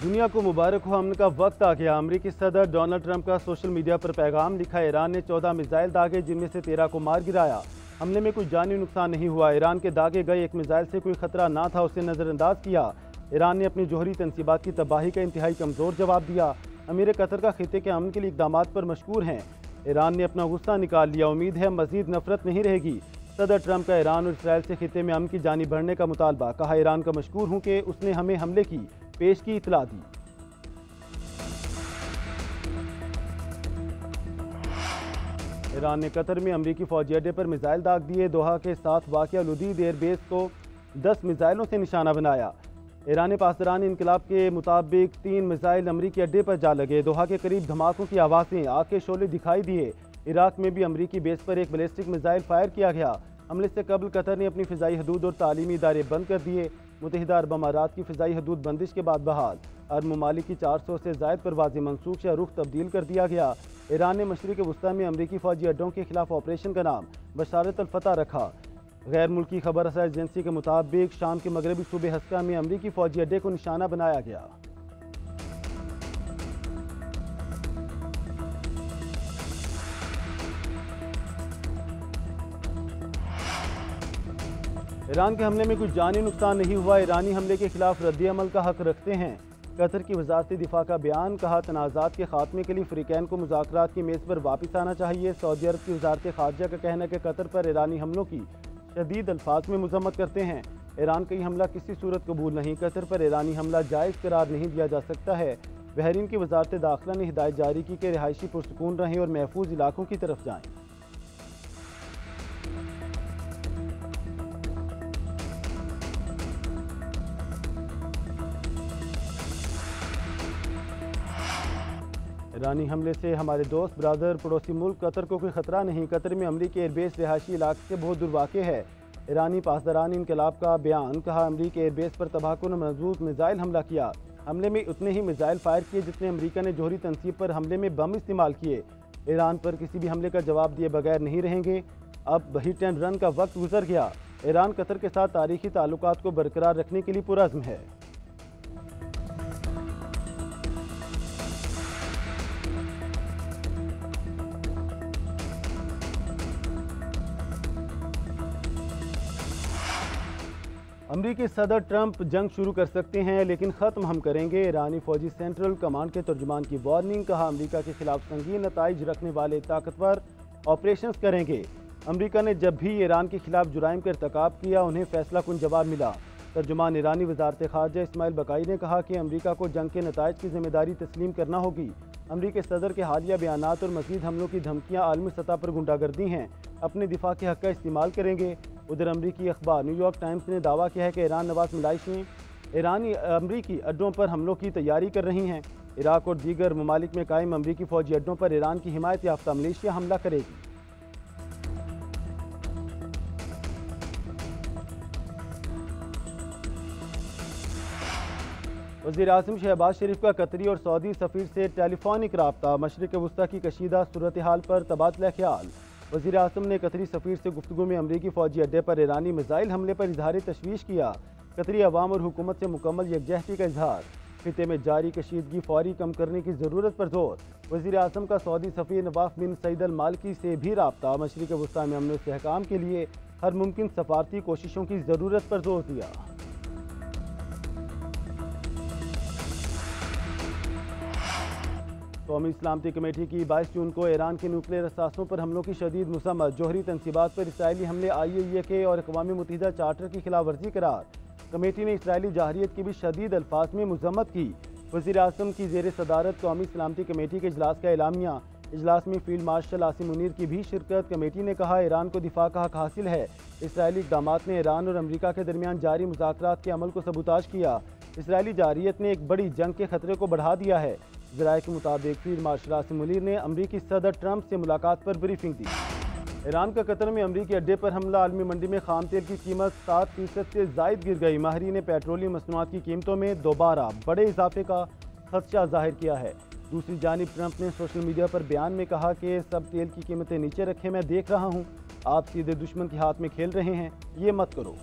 दुनिया को मुबारक हो, अमन का वक्त आ गया। अमरीकी सदर डोनाल्ड ट्रंप का सोशल मीडिया पर पैगाम लिखा। ईरान ने 14 मिसाइल दागे, जिनमें से 13 को मार गिराया। हमले में कोई जानी नुकसान नहीं हुआ। ईरान के दागे गए एक मिसाइल से कोई खतरा ना था, उसे नज़रअंदाज किया। ईरान ने अपनी जोहरी तनसीबात की तबाही का इंतहाई कमज़ोर जवाब दिया। अमीर कतर का खिते के अमन के लिए इक़दामात पर मशकूर हैं। ईरान ने अपना गुस्सा निकाल लिया। उम्मीद है मज़ीद नफरत नहीं रहेगी। सदर ट्रंप का ईरान और इसराइल से खिते में अमन की जानी बढ़ने का मुतालबा। कहा, ईरान का मशकूर हूँ कि उसने हमें हमले की पेश की इतला दी। ईरान ने कतर में अमरीकी फौजी अड्डे पर मिसाइल दाग दिए। दोहा के साथ वाक़िया लुदीद एयरबेस को 10 मिसाइलों से निशाना बनाया। ईरानी पासदारान इनकलाब के मुताबिक 3 मिसाइल अमरीकी अड्डे पर जा लगे। दोहा के करीब धमाकों की आवाज़ें, आग के शोले दिखाई दिए। इराक में भी अमरीकी बेस पर एक बैलिस्टिक मिसाइल फायर किया गया। हमले से कबल कतर ने अपनी फ़िज़ाई हदूद और तालीमी इदारे बंद कर दिए। मुत्तहिदा अरब अमारात की फ़िज़ाई हदूद बंदिश के बाद बहाल। अरब ममालिक की 400 से ज़ायद परवाज़ें मनसूख या रुख तब्दील कर दिया गया। ईरान ने मशरिक़ वस्ता में अमरीकी फ़ौजी अड्डों के खिलाफ ऑपरेशन का नाम बशारत अल फतह रखा। गैर मुल्की खबर रसाई एजेंसी के मुताबिक शाम के मगरबी सूबे हस्का में अमरीकी फ़ौजी अड्डे को निशाना बनाया गया। ईरान के हमले में कुछ जानी नुकसान नहीं हुआ। ईरानी हमले के खिलाफ रद्द अमल का हक रखते हैं। कतर की वजारत दिफा का बयान। कहा, तनाज़ात के खात्मे के लिए फ़रीक़ैन को मुज़ाकरात की मेज़ पर वापस आना चाहिए। सऊदी अरब की वजारत ख़ारजा का कहना है कि कतर पर ईरानी हमलों की शदीद अल्फाज में मज़म्मत करते हैं। ईरान का ये हमला किसी सूरत कबूल नहीं। कतर पर ईरानी हमला जायज़ करार नहीं दिया जा सकता है। बहरीन की वजारत दाखिला ने हिदायत जारी की कि रिहायशी पुरसुकून रहें और महफूज इलाकों की तरफ जाएँ। ईरानी हमले से हमारे दोस्त ब्रादर पड़ोसी मुल्क कतर को कोई खतरा नहीं। कतर में अमरीकी एयरबेस रिहायशी इलाके से बहुत दूर वाक़ है। ईरानी पासदारान इनकलाब का बयान। कहा, अमरीकी एयरबेस पर तबाहकुन महजूज मिसाइल हमला किया। हमले में उतने ही मिसाइल फायर किए जितने अमरीका ने जोहरी तनसीब पर हमले में बम इस्तेमाल किए। ईरान पर किसी भी हमले का जवाब दिए बगैर नहीं रहेंगे। अब हिट एंड रन का वक्त गुजर गया। ईरान कतर के साथ तारीखी ताल्लुकात को बरकरार रखने के लिए पुरअज़्म है। अमरीकी सदर ट्रंप जंग शुरू कर सकते हैं, लेकिन ख़त्म हम करेंगे। ईरानी फौजी सेंट्रल कमांड के तर्जुमान की वार्निंग। कहा, अमरीका के खिलाफ संगीन नताइज रखने वाले ताकतवर ऑपरेशन करेंगे। अमरीका ने जब भी ईरान के खिलाफ जुराइम का इर्तकाब किया, उन्हें फैसला कुन जवाब मिला। तर्जुमान ईरानी वजारत ख़ारजा इस्माइल बकाई ने कहा कि अमरीका को जंग के नताइज की जिम्मेदारी तस्लीम करना होगी। अमरीकी सदर के हालिया बयानात और मज़ीद हमलों की धमकियाँ आलमी सतह पर गुंडागर्दी हैं। अपने दिफा के हक़ का इस्तेमाल करेंगे। उधर अमरीकी अखबार न्यूयॉर्क टाइम्स ने दावा किया है कि ईरान नवाज मिलाइशें ईरानी अमरीकी अड्डों पर हमलों की तैयारी कर रही हैं। इराक और दीगर ममालिक में कायम अमरीकी फ़ौजी अड्डों पर ईरान की हिमायत याफ्ता मलेशिया हमला करेगी। वज़ीर आज़म शहबाज शरीफ का कतरी और सऊदी सफ़ीर से टेलीफोनिक राब्ता। मशरिक़ वस्ता की कशीदा सूरत हाल पर तबादला ख्याल। वज़ीर आज़म ने कतरी सफ़ीर से गुफ्तगू में अमरीकी फ़ौजी अड्डे पर ईरानी मिसाइल हमले पर इजहार तशवीश किया। कतरी अवाम और हुकूमत से मुकम्मल यकजहती का इजहार। खिते में जारी कशीदगी फौरी कम करने की ज़रूरत पर जोर। वज़ीर आज़म का सऊदी सफ़ीर नवाफ बिन सईद अल मालिकी से भी राब्ता। मशरिक़ वस्ता में अमन और इस्तेहकाम के लिए हर मुमकिन सफारती कोशिशों की ज़रूरत पर जोर दिया। कौमी सलामती कमेटी की 22 जून को ईरान के न्यूक्लियर असासों पर हमलों की शदीद मज़म्मत। जोहरी तनसीबात पर इसराइली हमले IAEA के और अक़वाम मुत्तहिदा चार्टर की खिलाफ वर्जी करार। कमेटी ने इसराइली जाहरियत की भी शदीद अल्फाज में मज़म्मत की। वज़ीर आज़म की ज़ेर सदारत कौमी सलामती कमेटी के इजलास का एलामिया। इजलास में फील्ड मार्शल आसिम मुनीर की भी शिरकत। कमेटी ने कहा, ईरान को दिफा का हक हासिल है। इसराइली इक़दामात ने ईरान और अमरीका के दरमियान जारी मुज़ाकरात के अमल को सबूताज किया। इसराइली जाहरियत ने एक बड़ी जंग के खतरे को बढ़ा दिया है। ज़राए के मुताबिक फील्ड मार्शल आसिम मुनीर ने अमरीकी सदर ट्रंप से मुलाकात पर ब्रीफिंग दी। ईरान का कतर में अमरीकी अड्डे पर हमला। आलमी मंडी में खाम तेल की कीमत 7% से ज़ायद गिर गई। माहिरीन ने पेट्रोलियम मसनूआत की कीमतों में दोबारा बड़े इजाफे का खदशा जाहिर किया है। दूसरी जानिब ट्रंप ने सोशल मीडिया पर बयान में कहा कि सब तेल की कीमतें नीचे रखें, मैं देख रहा हूँ, आप सीधे दुश्मन के हाथ में खेल रहे हैं, ये मत करो।